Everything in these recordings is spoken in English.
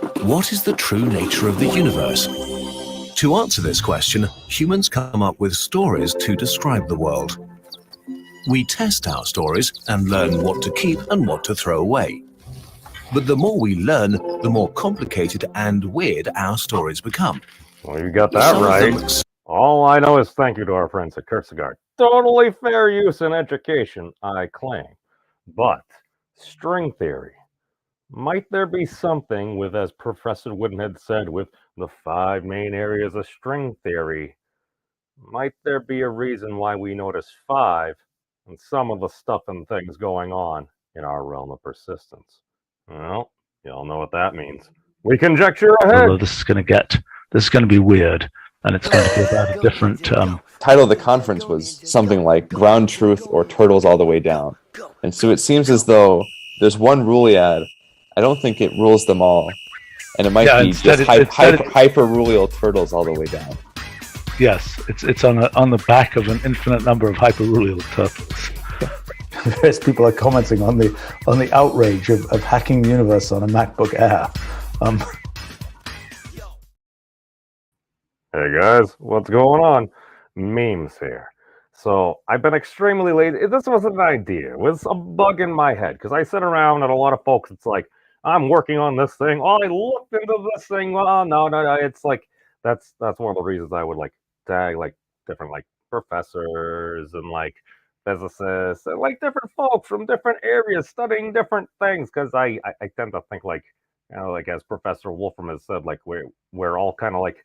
What is the true nature of the universe? To answer this question, humans come up with stories to describe the world. We test our stories and learn what to keep and what to throw away. But the more we learn, the more complicated and weird our stories become. Well, you got that right. All I know is thank you to our friends at Kurtzegard. Totally fair use in education, I claim. But string theory. Might there be something with, as Professor Wooden had said, with the 5 main areas of string theory? Might there be a reason why we notice 5 and some of the stuff and things going on in our realm of persistence? Well, you all know what that means. We conjecture ahead. Although this is going to be weird, and it's going to be about a different. Title of the conference was something like "Ground Truth" or "Turtles All the Way Down," and so it seems as though there's one Ruliad. I don't think it rules them all, and it might be just hyper-rulial turtles all the way down. Yes, it's on the back of an infinite number of hyper-rulial turtles. Various people are commenting on the outrage of hacking the universe on a MacBook Air. Hey guys, what's going on? Memes here. So I've been extremely lazy. This wasn't an idea. It was a bug in my head because I sit around and a lot of folks, it's like, I'm working on this thing. Oh, I looked into this thing. Oh, no. It's like, that's one of the reasons I would like tag like different like professors and like physicists and like different folks from different areas studying different things. Cause I tend to think like, like as Professor Wolfram has said, like we're all kind of like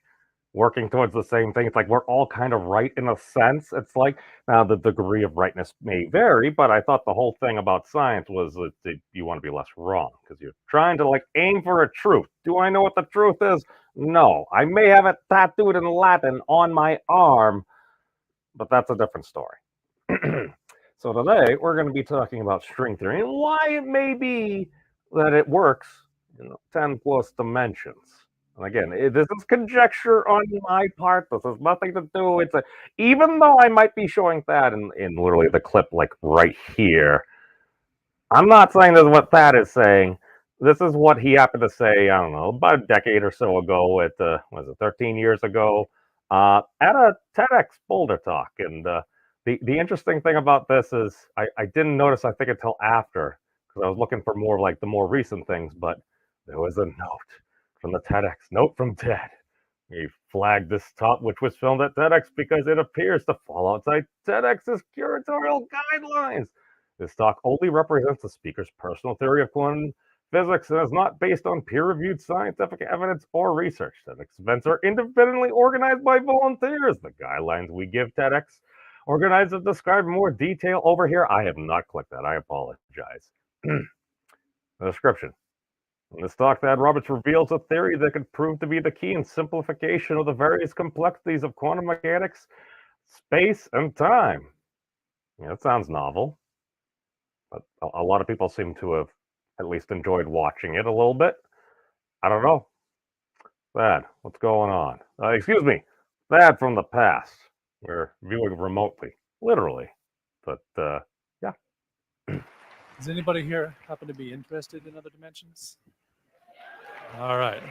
working towards the same thing. It's like we're all kind of right in a sense. It's like, now the degree of rightness may vary, but I thought the whole thing about science was that you want to be less wrong because you're trying to like aim for a truth. Do I know what the truth is? No. I may have it tattooed in Latin on my arm, but that's a different story. So today we're going to be talking about string theory and why it may be that it works in 10 plus dimensions. And again, this is conjecture on my part. This has nothing to do. Even though I might be showing that in literally the clip, like right here, I'm not saying this is what Thad is saying. This is what he happened to say, I don't know, about a decade or so ago at, 13 years ago, at a TEDx Boulder talk. And the interesting thing about this is I didn't notice, I think, until after, because I was looking for more like the more recent things, but there was a note from the TEDx, note from Ted. He flagged this talk, which was filmed at TEDx, because it appears to fall outside TEDx's curatorial guidelines. This talk only represents the speaker's personal theory of quantum physics and is not based on peer-reviewed scientific evidence or research. TEDx events are independently organized by volunteers. The guidelines we give TEDx organizers describe more detail over here. I have not clicked that. I apologize. The description. In this talk, Thad Roberts reveals a theory that could prove to be the key in simplification of the various complexities of quantum mechanics, space, and time. Yeah, that sounds novel. But a lot of people seem to have at least enjoyed watching it a little bit. I don't know. Thad, what's going on? Excuse me, Thad from the past. We're viewing remotely, literally. But, yeah. Does anybody here happen to be interested in other dimensions? All right.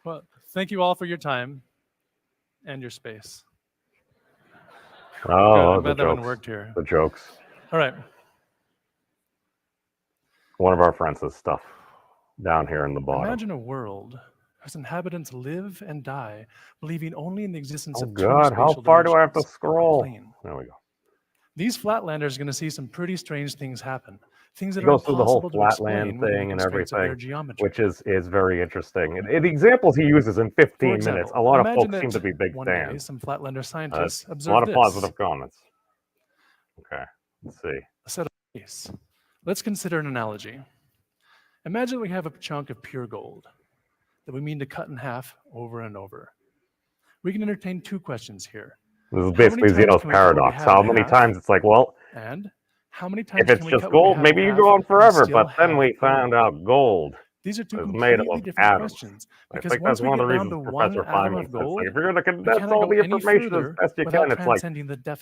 Well, thank you all for your time and your space. Oh, I'm glad that one worked here. The jokes. All right. One of our friends has stuff down here in the bottom. Imagine a world whose inhabitants live and die, believing only in the existence of two God, how far do I have to scroll? There we go. These flatlanders are going to see some pretty strange things happen. Things that goes through the whole flatland thing and everything, which is very interesting. And the examples he uses in 15 minutes, a lot of folks seem to be big fans. Some flatlander scientists a lot of positive comments. Okay, let's see. A set of space. Let's consider an analogy. Imagine we have a chunk of pure gold that we mean to cut in half over and over. We can entertain two questions here. This is basically Zeno's paradox. How many times it's like, well, and how many times if it's just gold, maybe you go on forever. But then we found out gold is made up of atoms. I think that's one of the reasons Professor Feynman says, like, if you're going to condense all the information as best you can, it's like,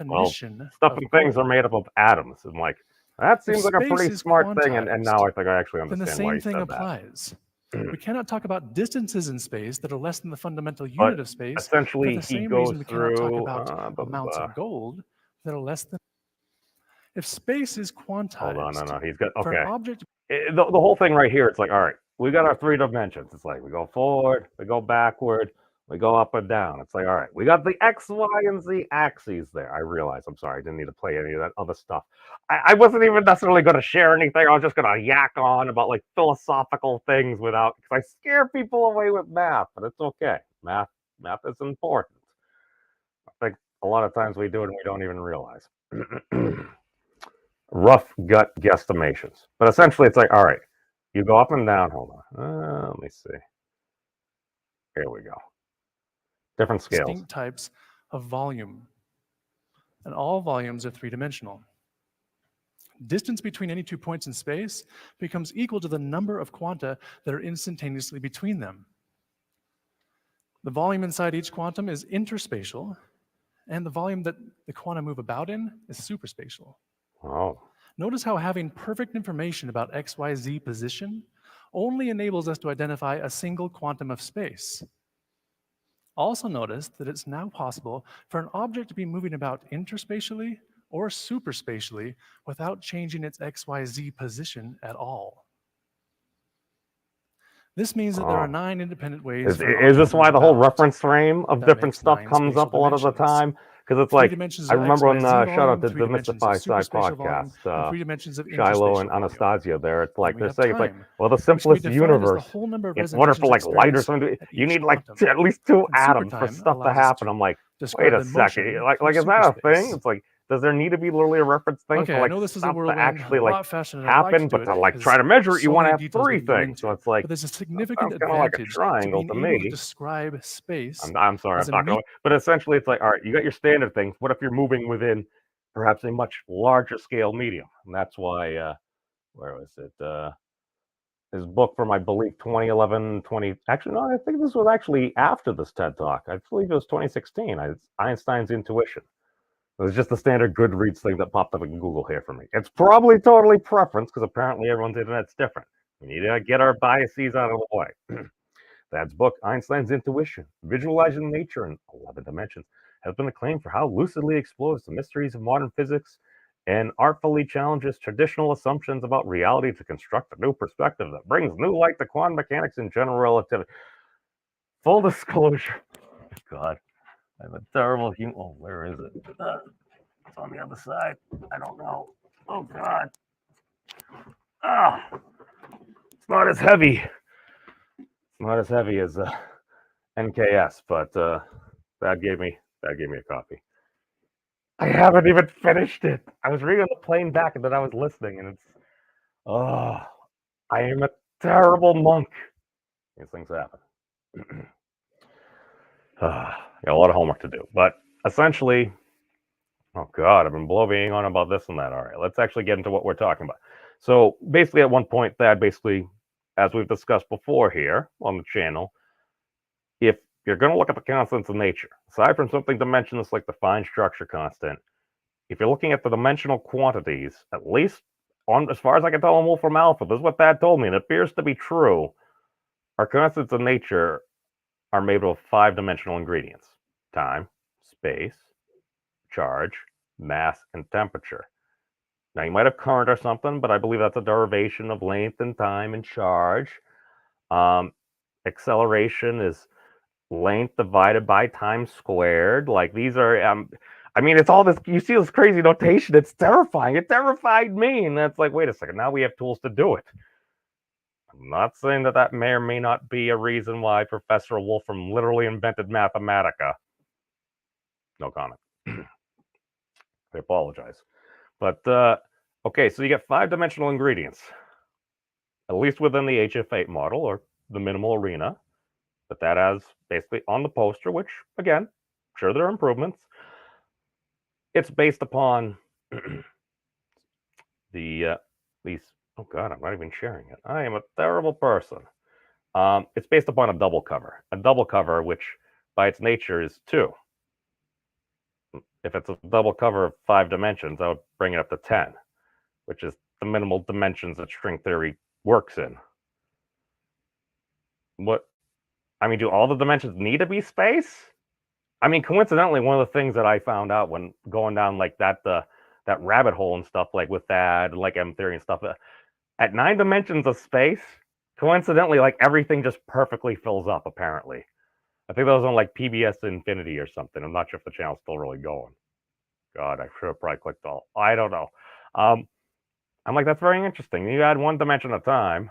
well, stuff and things are made up of atoms. And like, that seems like a pretty smart thing. And now I think I actually understand why he said that. We cannot talk about distances in space that are less than the fundamental But unit of space for essentially, the he same goes reason we cannot talk through. about amounts of gold that are less than. If space is quantized, Hold on, no, he's got for an okay. object, The whole thing right here, it's like, all right, we got our 3 dimensions. It's like we go forward, we go backward, we go up and down. It's like, all right, we got the X, Y, and Z axes there. I realize, I'm sorry, I didn't need to play any of that other stuff. I wasn't even necessarily going to share anything. I was just going to yak on about like philosophical things without, because I scare people away with math, but it's okay. Math is important. I think a lot of times we do it and we don't even realize. Rough gut guesstimations. But essentially, it's like, all right, you go up and down. Hold on. Let me see. Here we go. Different scales. distinct types of volume. And all volumes are three-dimensional. Distance between any 2 points in space becomes equal to the number of quanta that are instantaneously between them. The volume inside each quantum is interspatial, and the volume that the quanta move about in is superspatial. Oh. Notice how having perfect information about XYZ position only enables us to identify a single quantum of space. Also notice that it's now possible for an object to be moving about interspatially or superspatially without changing its XYZ position at all. This means that there are 9 independent ways. Is this why the whole reference frame of different stuff comes up a lot of the time? Because it's like, I remember when Shoutout did the Mystify Side podcast, Shiloh and Anastasia there, it's like, they're saying, it's like, well, the simplest universe, in order for like light or something, you need like at least 2 atoms for stuff to happen. I'm like, wait a second, like is that a thing? It's like, does there need to be literally a reference thing for like stuff to actually like happen, but to like try to measure it, you want to have 3 things. So it's like, there's a significant kind of like a advantage triangle to to being able me. to describe space. I'm sorry, I'm talking about, but essentially it's like, all right, you got your standard things. What if you're moving within perhaps a much larger scale medium? And that's why, where was it? His book from, I believe, 2011, actually, no, I think this was actually after this TED Talk. I believe it was 2016. Einstein's Intuition. It was just the standard Goodreads thing that popped up in Google here for me. It's probably totally preference because apparently everyone's internet's different. We need to get our biases out of the way. Dad's book, Einstein's Intuition, Visualizing Nature in 11 Dimensions, has been acclaimed for how lucidly explores the mysteries of modern physics and artfully challenges traditional assumptions about reality to construct a new perspective that brings new light to quantum mechanics and general relativity. Full disclosure. God, I'm a terrible human. Oh, where is it? It's on the other side. I don't know. Oh, God. It's not as heavy. Not as heavy as NKS, but that gave me a copy. I haven't even finished it. I was reading the plane back and then I was listening, and it's I am a terrible monk. These things happen. Got a lot of homework to do, but essentially, oh God, I've been blowing on about this and that. All right, let's actually get into what we're talking about. So basically, at one point, Thad basically, as we've discussed before here on the channel, if you're going to look at the constants of nature, aside from something dimensionless like the fine structure constant, if you're looking at the dimensional quantities, at least on as far as I can tell on Wolfram Alpha, this is what Thad told me, and it appears to be true, our constants of nature are made of 5-dimensional ingredients: time, space, charge, mass, and temperature. Now, you might have current or something, but I believe that's a derivation of length and time and charge. Acceleration is length divided by time squared. Like, these are, I mean, it's all this, you see this crazy notation. It's terrifying. It terrified me. And that's like, wait a second, now we have tools to do it. I'm not saying that that may or may not be a reason why Professor Wolfram literally invented Mathematica. No comment. I apologize. But, okay, so you get 5-dimensional ingredients, at least within the HF8 model or the minimal arena. But that has basically on the poster, which, again, sure, there are improvements. It's based upon these, oh God, I'm not even sharing it. I am a terrible person. It's based upon a double cover, which by its nature is 2. If it's a double cover of 5 dimensions, I would bring it up to 10, which is the minimal dimensions that string theory works in. what? I mean, do all the dimensions need to be space? I mean, coincidentally, one of the things that I found out when going down like that rabbit hole and stuff, like with that, like M theory and stuff, at 9 dimensions of space, coincidentally, like everything just perfectly fills up. Apparently, I think that was on like PBS Infinity or something. I'm not sure if the channel's still really going. God, I should have probably clicked all. I don't know. I'm like, that's very interesting. You add 1 dimension at a time.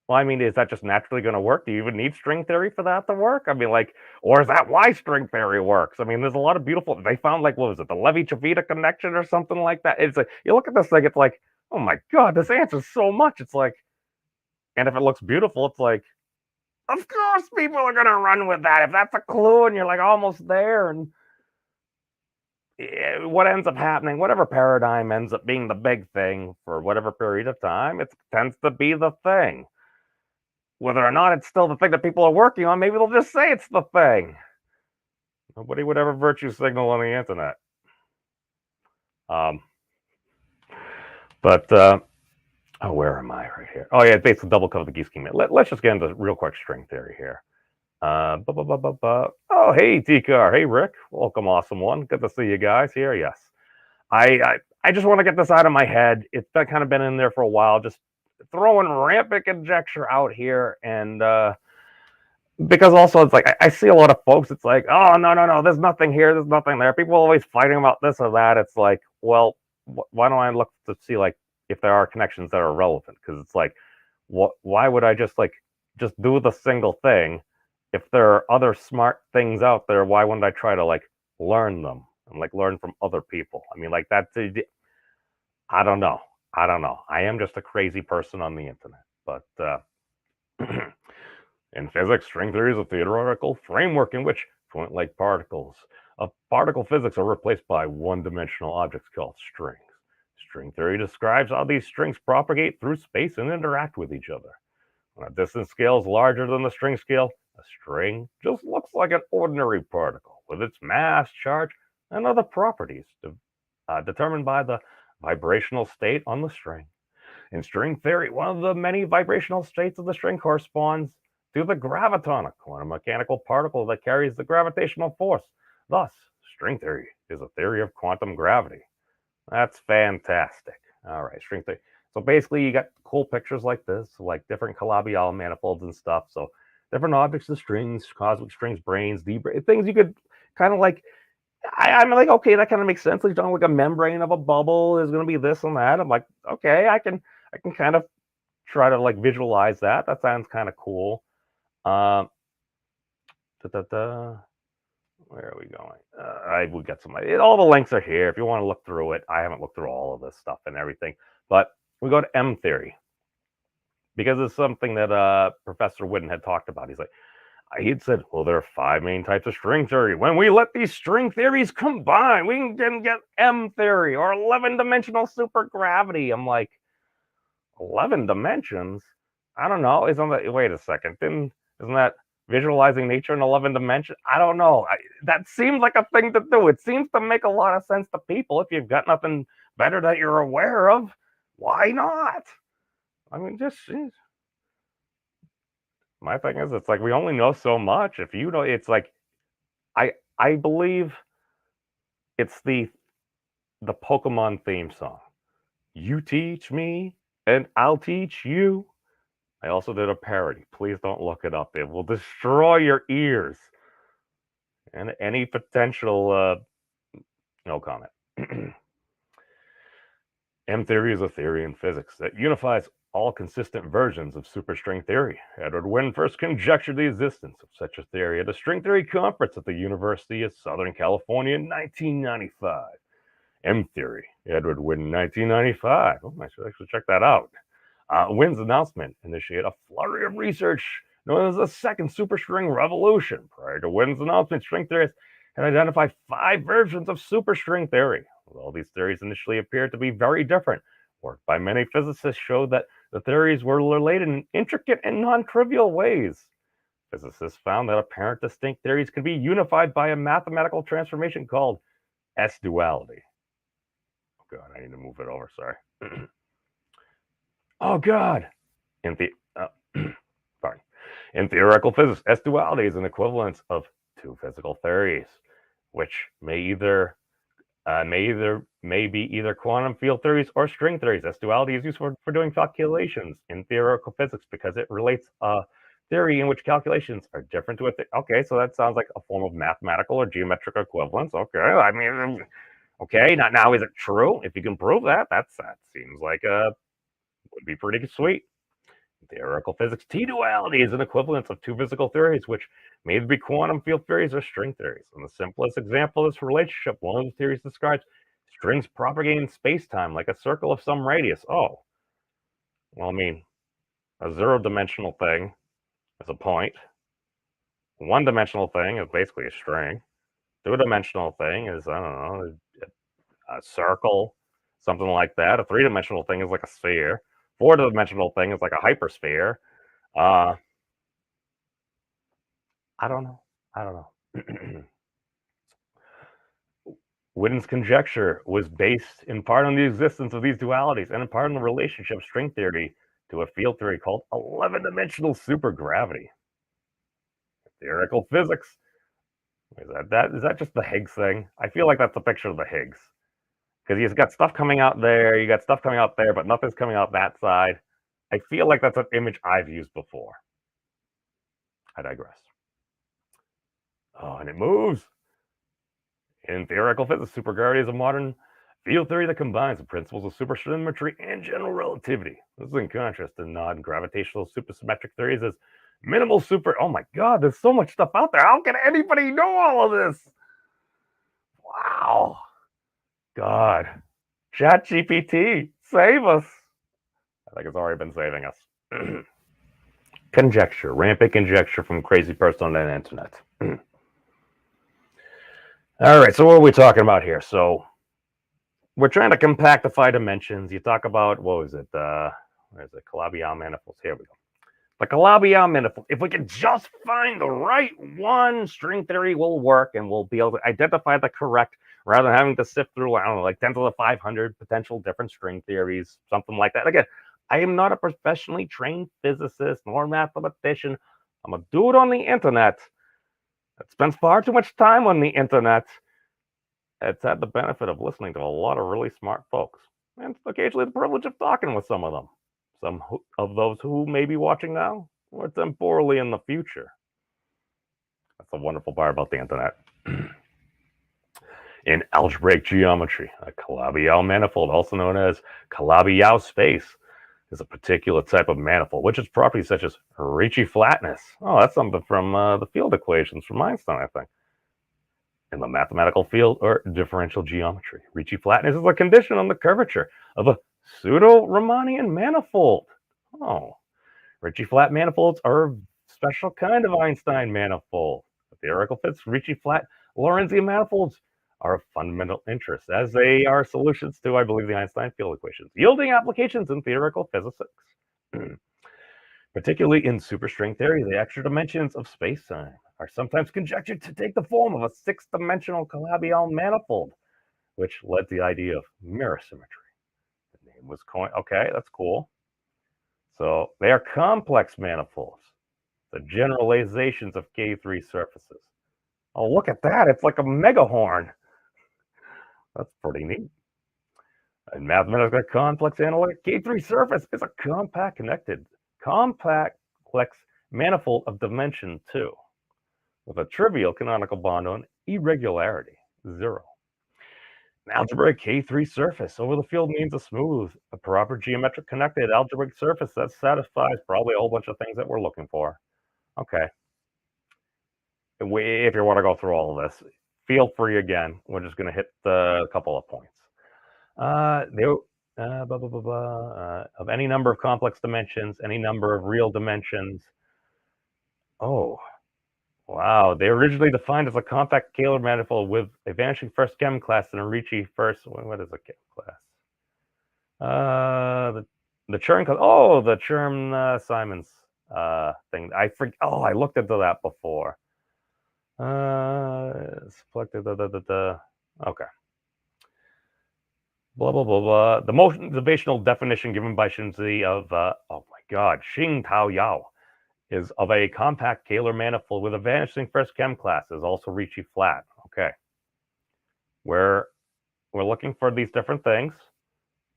Well, I mean, is that just naturally going to work? Do you even need string theory for that to work? I mean, like, or is that why string theory works? I mean, there's a lot of beautiful. They found like, what was it, the Levi-Civita connection or something like that? It's like you look at this thing, it's like, oh my god, this answers so much. It's like, and if it looks beautiful, it's like, of course people are going to run with that if that's a clue, and you're like almost there. And what ends up happening, whatever paradigm ends up being the big thing for whatever period of time, it tends to be the thing. Whether or not it's still the thing that people are working on, maybe they'll just say it's the thing. Nobody would ever virtue signal on the internet. Oh, where am I right here? Oh, yeah, basically double cover the geese scheme. Let's just get into real quick string theory here. Oh, hey, T Carr. Hey, Rick. Welcome, awesome one. Good to see you guys here. Yes. I just want to get this out of my head. It's kind of been in there for a while. Just throwing rampant conjecture out here, and because also it's like I see a lot of folks, it's like, oh no, there's nothing here, there's nothing there. People are always fighting about this or that. It's like, well, why don't I look to see like if there are connections that are relevant? Because it's like, why would I just do the single thing? If there are other smart things out there, why wouldn't I try to like learn them and like learn from other people? I mean, like that's, I don't know. I am just a crazy person on the internet. But in physics, string theory is a theoretical framework in which point-like particles of particle physics are replaced by one-dimensional objects called strings. String theory describes how these strings propagate through space and interact with each other. When a distance scale is larger than the string scale, a string just looks like an ordinary particle with its mass, charge, and other properties determined by the vibrational state on the string. In string theory, one of the many vibrational states of the string corresponds to the graviton, a quantum mechanical particle that carries the gravitational force. Thus, string theory is a theory of quantum gravity. That's fantastic. All right, string theory. So basically, you got cool pictures like this, like different Calabi-Yau manifolds and stuff. So different objects of strings, cosmic strings, brains, things you could kind of like. I'm like, okay, that kind of makes sense. Like, like a membrane of a bubble is going to be this and that. I'm like, okay, I can kind of try to like visualize that. That sounds kind of cool. Where are we going? We got some. All the links are here if you want to look through it. I haven't looked through all of this stuff and everything, but we go to M theory because it's something that Professor Whitten had talked about. He's like, he'd said, well, there are 5 main types of string theory. When we let these string theories combine, we can get M theory or 11-dimensional supergravity. I'm like, 11 dimensions? I don't know. Wait a second. Isn't that visualizing nature in 11 dimensions? I don't know. That seems like a thing to do. It seems to make a lot of sense to people. If you've got nothing better that you're aware of, why not? I mean, just my thing is, it's like we only know so much. If you know, it's like I believe it's the Pokemon theme song. You teach me, and I'll teach you. I also did a parody. Please don't look it up. It will destroy your ears. And any potential no comment. M theory is a theory in physics that unifies all consistent versions of superstring theory. Edward Wynne first conjectured the existence of such a theory at a string theory conference at the University of Southern California in 1995. M theory, Edward Wynne, 1995. Oh, I should actually check that out. Wynne's announcement initiated a flurry of research known as the second superstring revolution. Prior to Wynne's announcement, string theorists had identified 5 versions of superstring theory. Although these theories initially appeared to be very different, work by many physicists showed that the theories were related in intricate and non-trivial ways. Physicists found that apparent distinct theories can be unified by a mathematical transformation called S-duality. Oh God, I need to move it over, sorry. Oh God! Sorry. In theoretical physics, S-duality is an equivalence of two physical theories, which may be either quantum field theories or string theories. S-duality is used for doing calculations in theoretical physics because it relates a theory in which calculations are different to okay, so that sounds like a form of mathematical or geometric equivalence. Okay, I mean, okay, now is it true? If you can prove that, that seems like would be pretty sweet. Theoretical physics, T-duality is an equivalence of two physical theories, which may either be quantum field theories or string theories. And the simplest example of this relationship, one of the theories describes strings propagating in space-time like a circle of some radius. Oh, well, I mean, a zero-dimensional thing is a point. One-dimensional thing is basically a string. Two-dimensional thing is, I don't know, a circle, something like that. A three-dimensional thing is like a sphere. Four-dimensional thing is like a hypersphere. I don't know. Witten's conjecture was based in part on the existence of these dualities and in part on the relationship string theory to a field theory called 11-dimensional supergravity. Theoretical physics. Is that just the Higgs thing? I feel like that's a picture of the Higgs. Because you've got stuff coming out there, you got stuff coming out there, but nothing's coming out that side. I feel like that's an image I've used before. I digress. Oh, and it moves. In theoretical physics, supergravity is a modern field theory that combines the principles of supersymmetry and general relativity. This is in contrast to non-gravitational supersymmetric theories as minimal super. Oh my God, there's so much stuff out there. How can anybody know all of this? Wow. God. ChatGPT, save us. I think it's already been saving us. Conjecture, rampant conjecture from crazy person on the internet. All right, so what are we talking about here? So we're trying to compactify dimensions. You talk about, what was it? Where's it? Calabi-Yau manifolds. Here we go. The Calabi-Yau manifold. If we can just find the right one, string theory will work, and we'll be able to identify the correct, rather than having to sift through, I don't know, like 10 to the 500 potential different string theories, something like that. Again, I am not a professionally trained physicist nor mathematician. I'm a dude on the internet that spends far too much time on the internet. It's had the benefit of listening to a lot of really smart folks, and occasionally the privilege of talking with some of them. Some of those who may be watching now, or temporally in the future. That's the wonderful part about the internet. In algebraic geometry, a Calabi-Yau manifold, also known as Calabi-Yau space, is a particular type of manifold, which has properties such as Ricci flatness. Oh, that's something from the field equations from Einstein, I think. In the mathematical field or differential geometry, Ricci flatness is a condition on the curvature of a pseudo-Riemannian manifold. Oh, Ricci flat manifolds are a special kind of Einstein manifold. The theoretical physics Ricci flat Lorentzian manifolds are of fundamental interest, as they are solutions to, I believe, the Einstein field equations, yielding applications in theoretical physics. Particularly in superstring theory, the extra dimensions of space-time are sometimes conjectured to take the form of a six-dimensional Calabi-Yau manifold, which led to the idea of mirror symmetry. The name was coined. Okay, that's cool. So they are complex manifolds, the generalizations of K3 surfaces. Oh, look at that. It's like a megahorn. That's pretty neat. A mathematical complex analytic K3 surface is a compact complex manifold of dimension 2 with a trivial canonical bond on irregularity, 0. An algebraic K3 surface over the field means a proper geometric connected algebraic surface that satisfies probably a whole bunch of things that we're looking for. Okay. If you want to go through all of this, feel free again. We're just going to hit a couple of points. Of any number of complex dimensions, any number of real dimensions. Oh, wow. They originally defined as a compact scalar manifold with a vanishing first chem class and a Ricci first. What is a chem class? The Chern class. Oh, the Chern Simons thing. I looked into that before. Okay. Blah, blah, blah, blah. The motivational definition given by Xing of, oh my God, Xing Tao Yao is of a compact Kähler manifold with a vanishing first chem class, is also Ricci flat. Okay. We're looking for these different things.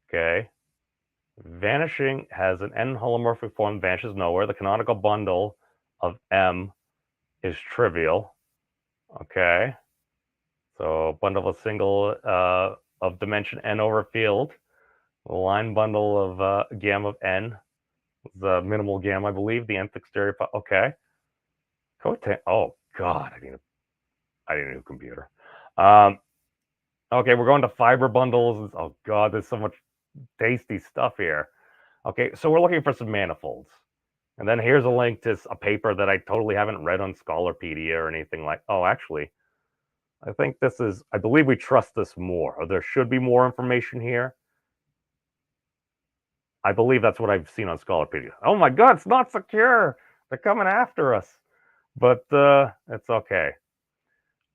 Okay. Vanishing has an n holomorphic form, vanishes nowhere. The canonical bundle of M is trivial. Okay. So bundle of a single of dimension n over field. The line bundle of gamma of n. The minimal gamma, I believe. The nth exterior. Okay. Oh God, I need a new computer. Okay, we're going to fiber bundles. Oh God, there's so much tasty stuff here. Okay, so we're looking for some manifolds. And then here's a link to a paper that I totally haven't read on Scholarpedia or anything like. Oh, actually, I think this is, I believe we trust this more, or there should be more information here. I believe that's what I've seen on Scholarpedia. Oh my God, it's not secure. They're coming after us. But it's okay.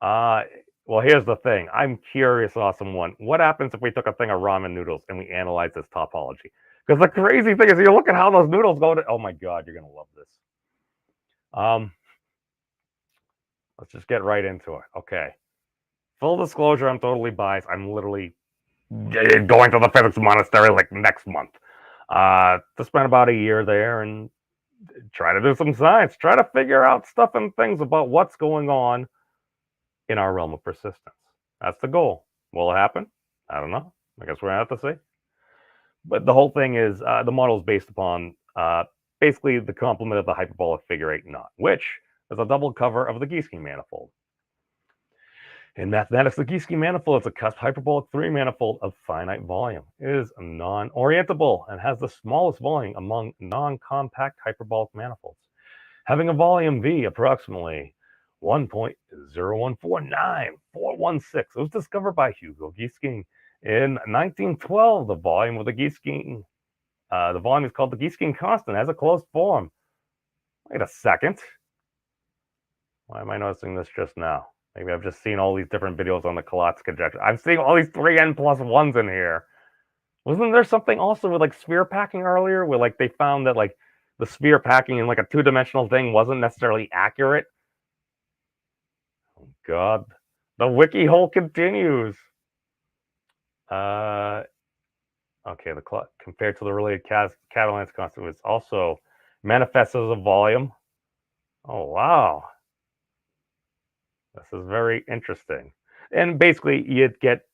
Well, here's the thing. I'm curious, awesome one. What happens if we took a thing of ramen noodles and we analyze this topology? Because the crazy thing is, you look at how those noodles go to. Oh my God, you're gonna love this. Let's just get right into it. Okay. Full disclosure, I'm totally biased. I'm literally going to the physics monastery like next month to spend about a year there and try to do some science, try to figure out stuff and things about what's going on in our realm of persistence. That's the goal. Will it happen? I don't know. I guess we're gonna have to see. But the whole thing is the model is based upon basically the complement of the hyperbolic figure 8 knot, which is a double cover of the Giesecke manifold. In mathematics, the Giesecke manifold is a cusp hyperbolic 3 manifold of finite volume. It is non-orientable and has the smallest volume among non-compact hyperbolic manifolds, having a volume V approximately 1.0149416. It was discovered by Hugo Giesecke in 1912. The volume of the Giesecke, the volume is called the Giesecke constant, has a closed form. Wait a second. Why am I noticing this just now? Maybe I've just seen all these different videos on the Collatz conjecture. I'm seeing all these 3n+1s in here. Wasn't there something also with like sphere packing earlier, where like they found that like the sphere packing in like a two-dimensional thing wasn't necessarily accurate? Oh God, the wiki hole continues. Okay, compared to the related Catalan's constant, it's also manifests as a volume. Oh wow. This is very interesting. And basically, you'd get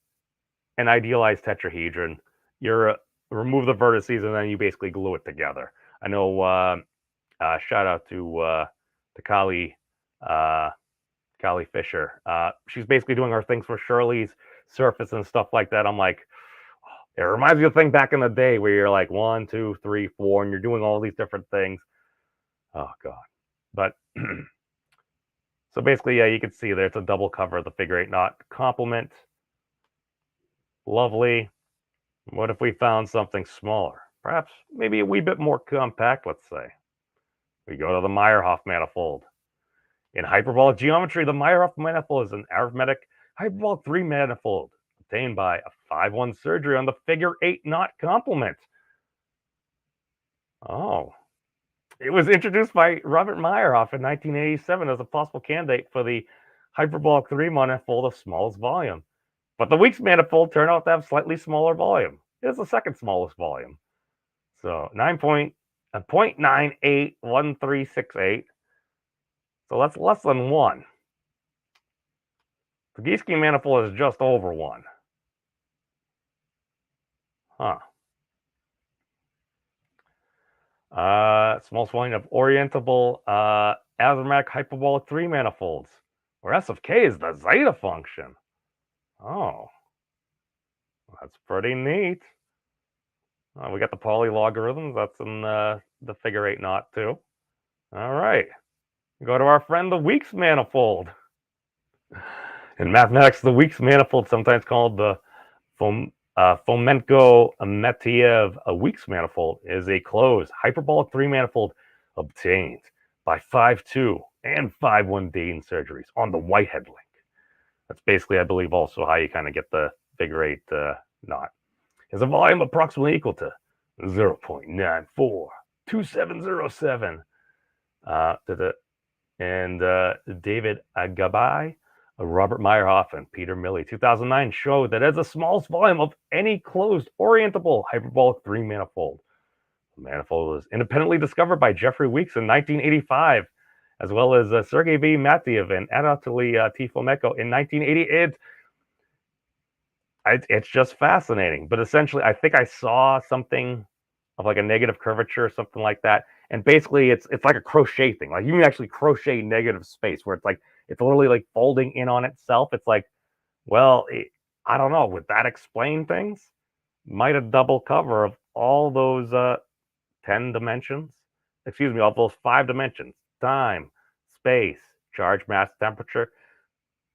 an idealized tetrahedron. You remove the vertices, and then you basically glue it together. I know. Shout out to Kali Fisher. She's basically doing her things for Shirley's surface and stuff like that. I'm like, it reminds me of the thing back in the day where you're like 1, 2, 3, 4, and you're doing all these different things. Oh God. But so basically, yeah, you can see there it's a double cover of the figure 8 knot complement. Lovely. What if we found something smaller? Perhaps maybe a wee bit more compact, let's say. We go to the Meyerhof manifold. In hyperbolic geometry, the Meyerhof manifold is an arithmetic hyperbolic 3 manifold obtained by a 5-1 surgery on the figure 8 knot complement. Oh. It was introduced by Robert Meyerhof in 1987 as a possible candidate for the hyperbolic 3 manifold of smallest volume. But the Weeks manifold turned out to have slightly smaller volume. It is the second smallest volume. So 0.981368. So that's less than 1. The Giesecke manifold is just over 1. Huh. Smallest volume of orientable asymptotic hyperbolic 3 manifolds, where S of k is the zeta function. Oh, that's pretty neat. We got the Pauli logarithms. That's in the figure 8 knot too. All right. Go to our friend the Weeks manifold. In mathematics, the Weeks manifold, sometimes called the Fomenko-Metiev Weeks manifold, is a closed hyperbolic 3 manifold obtained by 5-2 and 5-1 Dayton surgeries on the Whitehead link. That's basically, I believe, also how you kind of get the figure 8 knot. Is a volume approximately equal to 0.942707. And David Agabai, Robert Meyerhoff, and Peter Milley, 2009, showed that as the smallest volume of any closed orientable hyperbolic three-manifold. The manifold was independently discovered by Jeffrey Weeks in 1985, as well as Sergei V. Matveev and Anatoly Tifomenko in 1988. It's just fascinating. But essentially, I think I saw something of like a negative curvature or something like that. And basically, it's like a crochet thing. Like you can actually crochet negative space where it's like it's literally like folding in on itself. It's like, well, I don't know. Would that explain things? Might a double cover of all those 10 dimensions? Excuse me, all those 5 dimensions: time, space, charge, mass, temperature.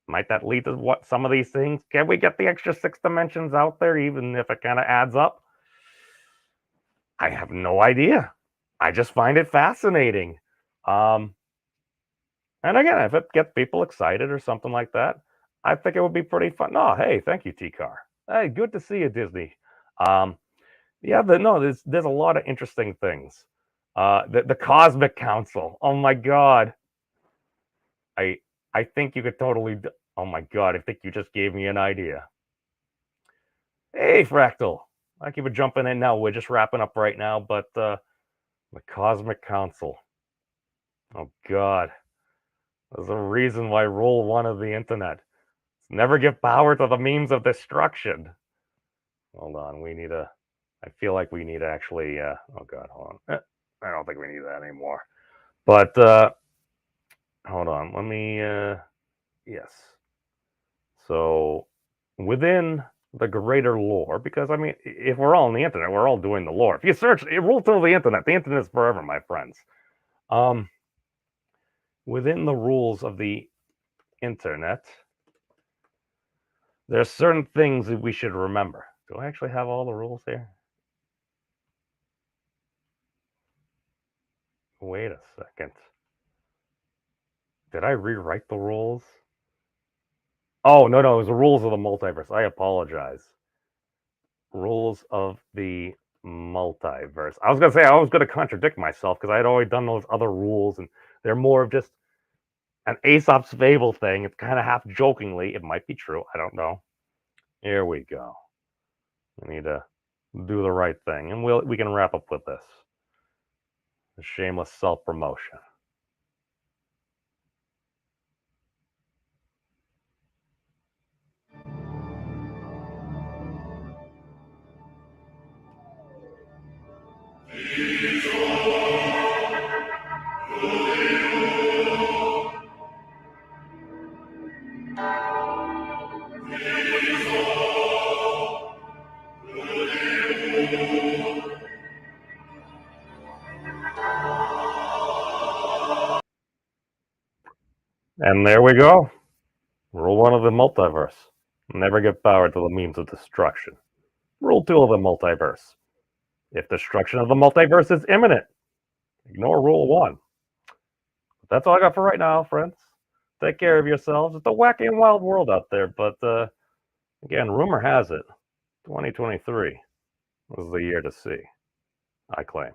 Might that lead to what some of these things? Can we get the extra 6 dimensions out there, even if it kind of adds up? I have no idea. I just find it fascinating. And again, if it gets people excited or something like that, I think it would be pretty fun. Oh, hey, thank you, T Carr. Hey, good to see you, Disney. Yeah, there's a lot of interesting things. The Cosmic Council. Oh my God. I think you could totally. Oh my God, I think you just gave me an idea. Hey, Fractal. Thank you for jumping in now. We're just wrapping up right now, but the Cosmic Council. Oh God. There's a reason why rule 1 of the internet. Never give power to the memes of destruction. Hold on, I feel like we need to actually, oh God, hold on. I don't think we need that anymore. But, hold on, let me, yes. So, within the greater lore, because I mean, if we're all on the internet, we're all doing the lore. If you search rule 2 of the internet is forever, my friends. Within the rules of the internet, there's certain things that we should remember. Do I actually have all the rules here? Wait a second. Did I rewrite the rules? Oh, no, it was the rules of the multiverse. I apologize. Rules of the multiverse. I was going to say, I was going to contradict myself because I had already done those other rules, and they're more of just an Aesop's Fable thing. It's kind of half jokingly. It might be true. I don't know. Here we go. I need to do the right thing, and we can wrap up with this. A shameless self-promotion. And there we go. Rule 1 of the multiverse. Never give power to the means of destruction. Rule 2 of the multiverse. If destruction of the multiverse is imminent, ignore rule 1. But that's all I got for right now, friends. Take care of yourselves. It's a wacky and wild world out there, but again, rumor has it 2023 was the year to see, I claim.